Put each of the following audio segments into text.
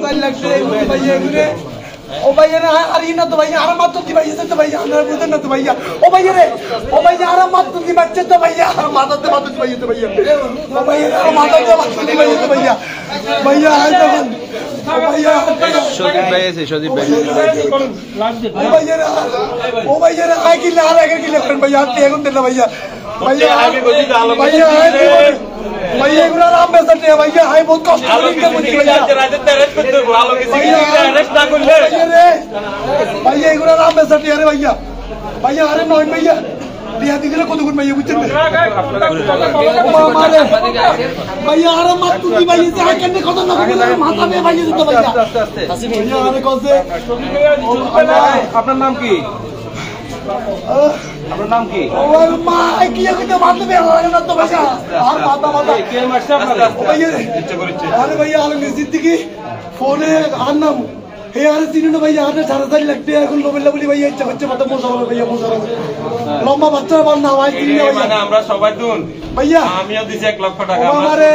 4 লাখ টাকা ভাইয়া ঘুরে ও ভাইয়া না আর ইনা তো ভাইয়া আর মাত্র দি ভাইয়া তো ভাইয়া আপনারা বুঝেন না তো ভাইয়া ও ভাইয়া রে ও ভাইয়া আর মাত্র দি বাচ্চা তো ভাইয়া আর মাথাতে মাত্র দি ভাইয়া তো ভাইয়া ও ভাইয়া আর মাথাতে মাত্র দি ভাইয়া তো ভাইয়া ভাইয়া আই তখন ও ভাইয়া সজীব ভাই আছে সজীব ভাই ও ভাইয়া রে আই কিলে আর আগে কিলে করেন ভাইয়া আপনি এখন দেন না ভাইয়া ভাইয়া আগে বলি তো আলো ভাইয়া ভাইয়া এগুলো রাম বেসাতে ভাইয়া আই বহুত কষ্ট করে ইনকাম করছি ভাইয়া রাতে রেস্ট করতে ভালো কিছু রেস্ট না করলে ভাইয়া এগুলো রাম বেসাতে আরে ভাইয়া ভাইয়া আরে নয় ভাইয়া দিয়া দিলে কত গুণ ভাইয়া বুঝছেন ভাইয়া আরে মাত তুই ভাইয়া যা কেন কথা না বলে মাথা মে ভাইয়া দিতে ভাইয়া হাসি ভাইয়া আরে কইছে আপনার নাম কি আপনার নাম কি ওর মা কি কইতে মারতে বে না তো ভাইয়া আর মাথা মাথা কে মারছে আপনারা ভাইয়া ইচ্ছে করেছে আরে ভাইয়া আলমগীর সিদ্দিকী ফোনে আর নাম হে আরে তিনটা ভাইয়া আরে 4.5 লাখ টাকা এখন লোবেলা বলি ভাইয়া ইচ্ছা করছে মাথা মোজা হবে ভাইয়া মোজা হবে লম্বা বাচ্চা বান না ভাই তিনটা ভাইয়া মানে আমরা সবাই দুন ভাইয়া আমিও দিছি 1 লক্ষ টাকা আমারে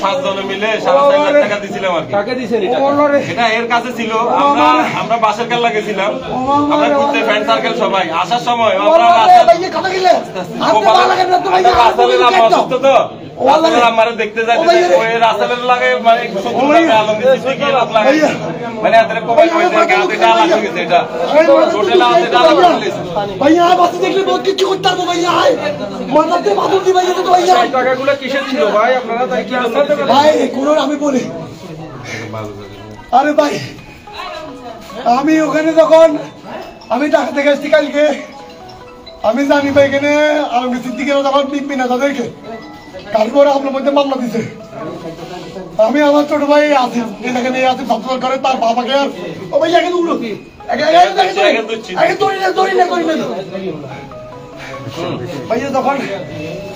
7 জন মিলে 4.5 লাখ টাকা দিছিলাম আর কি কাকে দিছেন এটা এটা এর কাছে ছিল আমরা বাসের কাল লাগেছিলাম আমরা ঘুরতে ফ্রেন্ড সার্কেল সবাই আসার সময় আমরা ভাইয়া কথা গিলে আপনি ভালো লাগে না তো ভাইয়া রাসেলের আম্মা অসুস্থ তো রাসেলের আম্মারে দেখতে যাইতে ওই রাসেলের লাগে মানে সুন্দর আলমগীর সিদ্দিকী লোক লাগে মানে এদের কোবাই কইছে গাতে ডালা লাগছে এটা টোটাল আছে ডালা লাগছে ভাইয়া বাসে দেখলে বহুত কিছু করতে পারবো ভাইয়া মাথাতে বাদুর দি ভাইয়া তো ভাইয়া টাকাগুলো কিসের ছিল ভাই আপনারা তাই কি ভাই কোন আমি বলি আরে ভাই আমি ওখানে যখন আমি টাকা থেকে আসছি কালকে আমি জানি ভাই এখানে আলমগীর সিদ্দিকীরা যখন পিপি না তাদেরকে তারপরে আপনার মধ্যে মামলা দিছে আমি আমার ছোট ভাই আসিফ এখানে আসিফ ছাত্র করে তার বাবাকে ও ভাই আগে দৌড়ো ভাইয়া তখন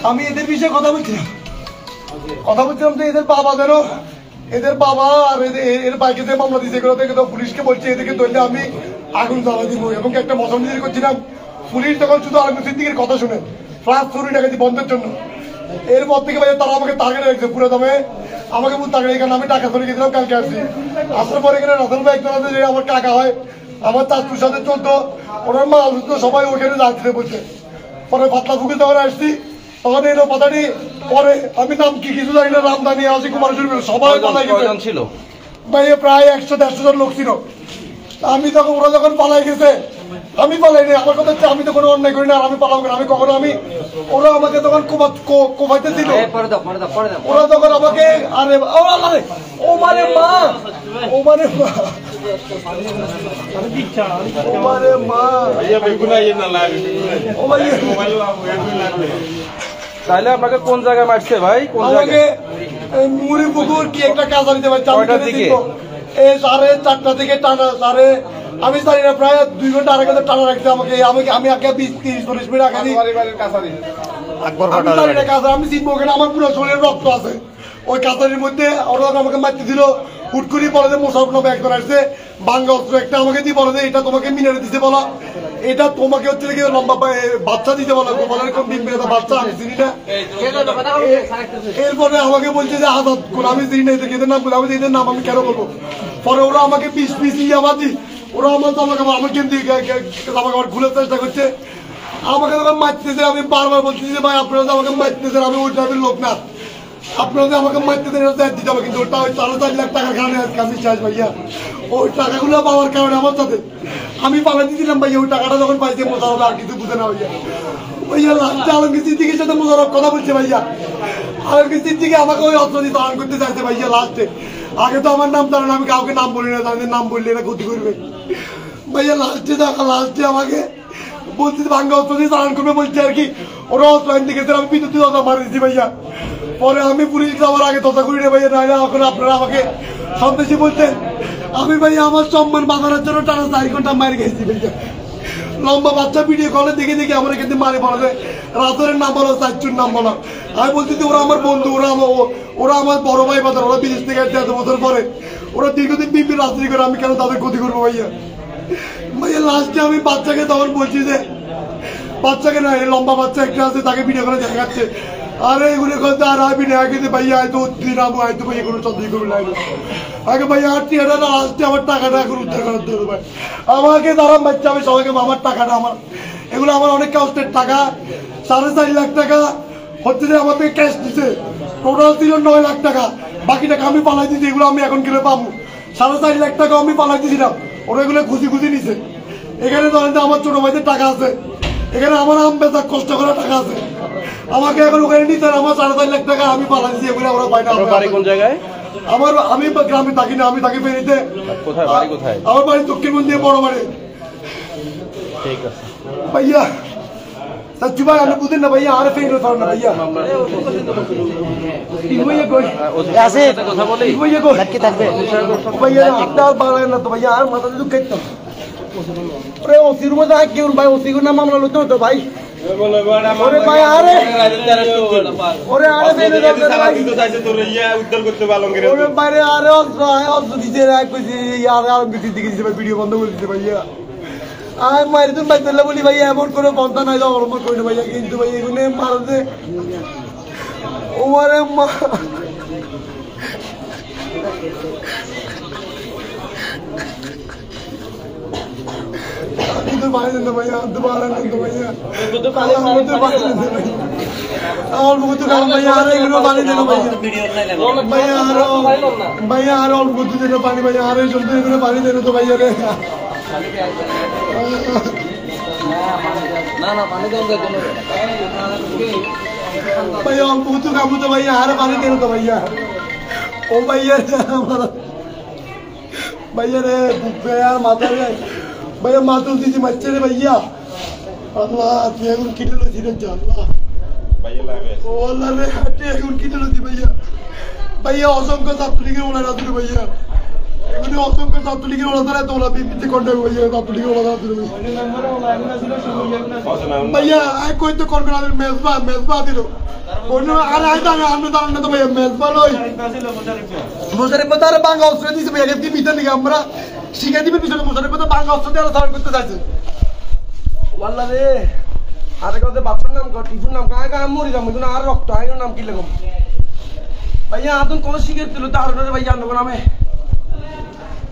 আমি এদের বিষয়ে কথা বলছিলাম তো এদের বাবাদেরও এদের বাবা আর এর বাইকে যে মামলা দিয়েছে এগুলো থেকে তো পুলিশকে বলছে এদেরকে ধরলে আমি আগুন জ্বালা দিব এবং একটা মশামিজি করছিলাম পুলিশ তখন শুধু আলমগীর সিদ্দিকীর কথা শুনে প্লাস 40 টাকা দিয়ে বন্ধের জন্য এরপর থেকে ভাইয়া তারা আমাকে টার্গেট রেখেছে পুরো দামে আমাকে বুঝতে টার্গেট এখানে আমি টাকা ধরে গেছিলাম কালকে আসছি আসার পরে এখানে রাসেল ভাই একজন আছে যে আমার কাকা হয় আমার চাচুর সাথে চলতো ওনার মা অসুস্থ সবাই ওখানে যাচ্ছিল বলছে পরে পাতলা ফুকে তখন আসছি তখন এলো পাতাটি পরে আমি নাম কি কিছু জানি না রামদানি আসি কুমার সবাই পালাই ছিল ভাইয়া প্রায় 100-150 জন লোক ছিল আমি তখন ওরা যখন পালাই গেছে আমি পালাই নি আমার কথা হচ্ছে আমি তো কোনো অন্যায় করি না আর আমি পালাবো না আমি কখনো আমি ওরা আমাকে তখন কোপাইতে ছিল ওরা তখন আমাকে আরে ও মানে মা ও মানে মা ও মানে মা ও তাহলে আপনাকে কোন জায়গায় মারছে ভাই কোন জায়গায় মুড়ি পুকুর কি একটা কাজ দিতে ভাই 4টার দিকে এই 4:30 থেকে টানা আমি জানি না প্রায় 2 ঘন্টা আগে টানা রাখতে আমাকে আমি আগে 20-30-40 মিনিট আগে আমি চিনবো ওখানে আমার পুরো শরীরের রক্ত আছে ওই কাছারির মধ্যে ওরা আমাকে মারতে দিল হুট করে বলে যে মোশারফ ব্যাগ করে আসছে বাঙ্গা অস্ত্র একটা আমাকে দিয়ে বলে যে এটা তোমাকে মিনারে দিতে বলা এটা তোমাকে হচ্ছে কি লম্বা বাচ্চা দিতে বলা গোপালের কোন ডিম বেরোতে বাচ্চা আমি চিনি না এরপরে আমাকে বলছে যে আজাদ কোন আমি চিনি না এদের নাম বলে আমি এদের নাম আমি কেন বলবো পরে ওরা আমাকে পিস ইয়াবাদি ওরা আমার জামা কাপড় আমাকে জামা কাপড় খুলে চেষ্টা করছে আমাকে যখন মারতেছে আমি বারবার বলছি যে ভাই আপনারা আমাকে মারতেছেন আমি ওই টাইপের লোক না আপনারা আমাকে মারতে দিতে হবে কিন্তু ওটা ওই 4.5 লাখ টাকার কারণে আজকে আমি চাই ভাইয়া ওই টাকাগুলো পাওয়ার কারণে আমার সাথে আমি পালা দিয়েছিলাম ভাইয়া ওই টাকাটা যখন পাইছে মোশারফ আর কিছু বুঝে না ভাইয়া লাস্টে আলমগীর সিদ্দিকীর সাথে মোশারফ কথা বলছে ভাইয়া আলমগীর সিদ্দিকী আমাকে ওই অস্ত্র দিয়ে ধারণ করতে চাইছে ভাইয়া লাস্টে আগে তো আমার নাম জানো না আমি কাউকে নাম বলি না তাদের নাম বললে এরা ক্ষতি করবে ভাইয়া লাস্টে আমাকে বলছি ভাঙ্গা অস্ত্র দিয়ে ধারণ করবে বলছে আর কি ওরা অস্ত্র আনতে গেছে আমি বিদ্যুৎ দশা মারি দিচ্ছি ভাইয়া পরে আমি পুলিশ যাওয়ার আগে দশা করি না ভাইয়া নাইলে এখন আপনারা আমাকে সন্দেশী বলতেন আমি ভাইয়া আমার সম্মান বাঁধানোর জন্য টানা 4 ঘন্টা মারি গেছি ভাইয়া লম্বা বাচ্চা ভিডিও কলে দেখে আমার এখানে মারে বলে রাতের নাম বলো চাচুর নাম বলো আমি বলছি ওরা আমার বন্ধু ওরা আমার বড় ভাই বাজার ওরা বিদেশ থেকে 1 বছর পরে ওরা দীর্ঘদিন বিপির রাজনীতি করে আমি কেন তাদের ক্ষতি করবো ভাইয়া লাস্টে আমি বাচ্চাকে তখন বলছি যে বাচ্চাকে না লম্বা বাচ্চা একটা আছে তাকে ভিডিও করে দেখাচ্ছে अरे एगुलो কথা আর আমি না আগে ভাইয়া আইতো দিন আমু আইতো ভাই এগুলো সব দিগুলো লাইলো আগে ভাইয়া 8 টাকা আসতে আমার টাকাটা এখন উদ্ধার করতে হবে ভাই আমাকে দাঁড়াম বাচ্চা আমি সবাইকে আমার টাকাটা আমার এগুলো আমার অনেক কষ্টের টাকা 4.5 লাখ টাকা হচ্ছে যে আমাকে ক্যাশ দিছে টোটাল ছিল 9 লাখ টাকা বাকি টাকা আমি পালাই দিছি এগুলো আমি এখন গেলে পাবো 4.5 লাখ টাকা আমি পালাই দিছিলাম ওরা এগুলো খুশি খুশি নিছে এখানে ধরেন যে আমার ছোট ভাইদের টাকা আছে এখানে আমার আম বেচা কষ্ট করা টাকা আছে আমাকে এখন ওখানে নিতে আমার 4.5 লাখ টাকা আমি পালাই দিছি এগুলো ওরা পায় না বাড়ি কোন জায়গায় আমি গ্রামে থাকি না আমি থাকি ফেরিতে কোথায় বাড়ি কোথায় আমার বাড়ি দক্ষিণবন্দি বড় বাড়ি ঠিক আছে भैया सच्ची बात आपने पूछे ना भैया आर फेल होता ना भैया भैया कोई ऐसे কথা বলি भैया को लटके থাকবে भैया आपका बाला ना तो भैया यार माता तो कहता अरे ओसी रूम में क्यों भाई ओसी को ना मामला लो तो भाई अरे भाई अरे अरे अरे फेल होता भाई উদ্ধার করতে পারলাম अरे भाई अरे और दीजिए कुछ यार यार दिखे वीडियो बंद कर दीजिए भैया আর মারি তুমি বাইতেলা বলি ভাই এমন করে বন্ধ নাই যাও ওরকম কই না ভাইয়া কিন্তু ভাই এগুনে মারতে ওরে মা কিন্তু ভাই না ভাইয়া দুবারা না ভাইয়া তো কালে মারতে পারে না আর বহুত কাম ভাইয়া আর এগুলো পানি দেন ভাইয়া আর অল্প দিন পানি ভাইয়া আর জলদি এগুলো পানি দেন তো ভাইয়া রে না না পানি দেন কেন भैया और पूछो काम तो भैया हारे पानी देने तो भैया ओ भैया भैया रे भूखे यार माता रे भैया माता दीदी बच्चे रे भैया अल्लाह ये उन कितने लोग धीरे जा अल्लाह ओ अल्लाह रे हटे उन कितने लोग भैया भैया औसम को सब लिखे वाला रात रे भैया उन्हें औसम को सब लिखे वाला था तो ला पीछे कांटेक्ट भैया सब लिखे वाला रात रे भैया आई कोई तो कौन करा मेजबा दिलो कोनो আর আইতা না আমরা জানেন না তো ভাই মেজবা লই মোশারে পতারে বাংলা অস্ত্র দিছে ভাই আগে কি মিটার নাকি আমরা শিখে দিবে পিছনে মোশারে পতা বাংলা অস্ত্র দিয়ে ধারণ করতে যাচ্ছে ওয়াল্লাহ রে আরে কত বাপের নাম কর টিপুর নাম কায় কায় মরি যাম কিন্তু আর রক্ত আইনো নাম কি লাগম ভাইয়া আদন কোন শিখে দিল তার রে ভাইয়া আনো নামে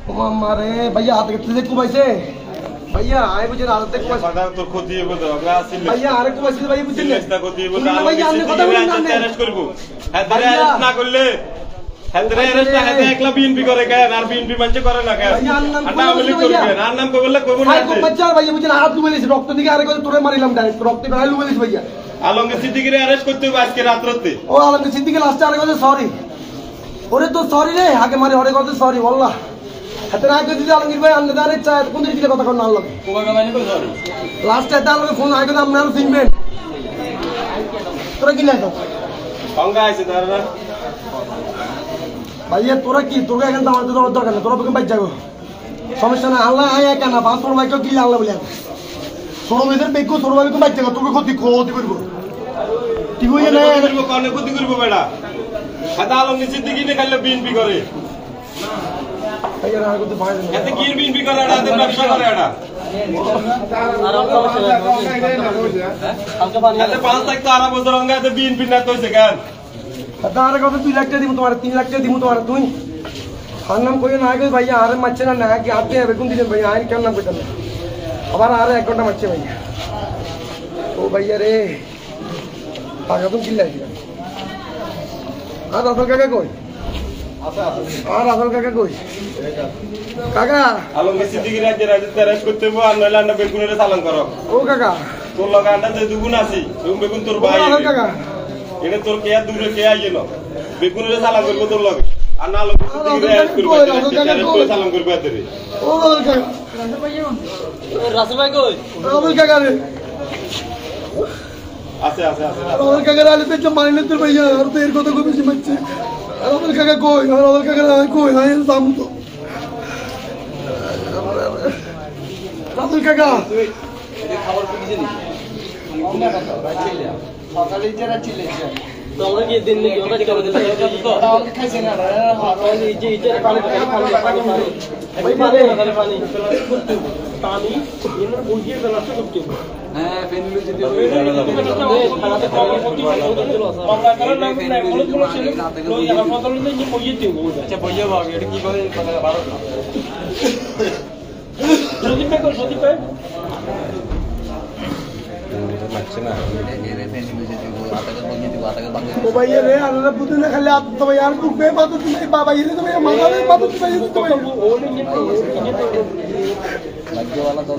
ও মারে ভাইয়া হাতে কেটে দেখো ভাইছে भैया आए मुझे रात तक বাজার তো ক্ষতি হবে তো আমরা আসলে भैया আরে কো বসে ভাই বুঝছেন চেষ্টা করতে হবে না ভাইয়া আমি কথা বলি না অ্যারেস্ট করব হায়দারে অ্যারেস্ট না করলে হায়দারে অ্যারেস্ট না হায়দারে একলা বিএনপি করে কেন আর বিএনপি মানছে করে না কেন আটা আমলি করবে আর নাম কো বললে কবুল না ভাই কো বাচ্চার ভাইয়া বুঝছেন হাত লুবেলিস রক্ত দিকে আরে কো তোরে মারিলাম ডাইরেক্ট রক্ত বেরাই লুবেলিস ভাইয়া আলমগীর সিদ্দিকীরে অ্যারেস্ট করতে হবে আজকে রাতে ও আলমগীর সিদ্দিকী লাস্টে আরে কো সরি ওরে তো সরি রে আগে মারি ওরে কো সরি আল্লাহ হাতে না কই দিলে আলমগীর ভাই আন্নে দাঁড়ে চায় কোন দিকে কথা কোন আল্লাহ কোবা মানে কই সরি লাস্টে তাহলে ফোন আগে তো আপনারা চিনবেন তোরা কি লাগতো সঙ্গে আইছে দাঁড়া ভাইয়া তোরা কি তোরা এখন দাও তো দরকার না তোরা বকে বাইক যাগো সমস্যা না আল্লাহ আয়া কেন পাঁচ বড় বাইক কি আল্লাহ বলে ছোট মেয়েদের বেকো ছোট বাইক বাইক যাগো তোকে ক্ষতি করবো ঠিক হয়ে না কোনে ক্ষতি করব বেটা হায়দা আলমগীর সিদ্দিকী নে খাইলে বিএনপি করে ভাইয়া আর কত ভাই এতে কি বিএনপি করে এটা এতে ব্যবসা করে এটা এতে 5 লাখ তো আরা বছর হঙ্গা এতে বিএনপি না কইছে কেন দাঁড়া কত 2 লাখ টাকা দিমু তোমার 3 লাখ টাকা দিমু তোমার তুই আর নাম কই না আগে ভাইয়া আরে মারছে না কি আপনি বেগুন দিলেন ভাইয়া আর কেন নাম কইতাম আবার আরে 1 ঘন্টা মারছে ভাইয়া ও ভাইয়া রে টাকা তো কি লাগবে আর আসল কাকা কই আর আসল কাকা কই কাকা আলমগীর সিদ্দিকীর রাজ্যে অ্যারেস্ট করতে হবে আর নইলে আন্না বেগুনের চালান করো ও কাকা তোর লগা আন্না যে দুগুণ আছে তুমি বেগুন তোর ভাই আসল কাকা এটা তোর কে দূরে কে আইল বেগুনের চালান করবো তোর লগে আর না আলমগীর সিদ্দিকীর অ্যারেস্ট করবে চালান করবে এতে ও কাকা রাসেল ভাই কই আসল কাকা রে আছে আছে আছে আমার কাকা আলে পেছনে মারিলে তোর ভাইয়া আর তো এর কথা খুব বেশি মারছে আর আমার কাকা কই আর আমার কাকা কই আই সাম তো রাসেল কাকা খবর পেয়েছেন সকালে যারা ছিলেন আমরা গিয়ে দিন নাকি ওটা করে দিতে তো আমাকে খাইছে না এই যে পানি পানি এর বুঝিয়ে ফেলাতে করতে হ্যাঁ ফেনলু যদি খানাতে খাওয়া করতে আমরা কারণ না বলে বলে ছিল ওই হাসপাতালে নিয়ে বইয়ে দিও আচ্ছা বইয়ে বাবা এটা কি করে কথা 12 যদি পে কর যদি পে तो भाई ये रे अल्लाह बुद्ध ने खाली आप तो यार बुक पे बात तो नहीं बाबा ये तो भैया माता ने बात तो भाई तो भाई भाग्य वाला तो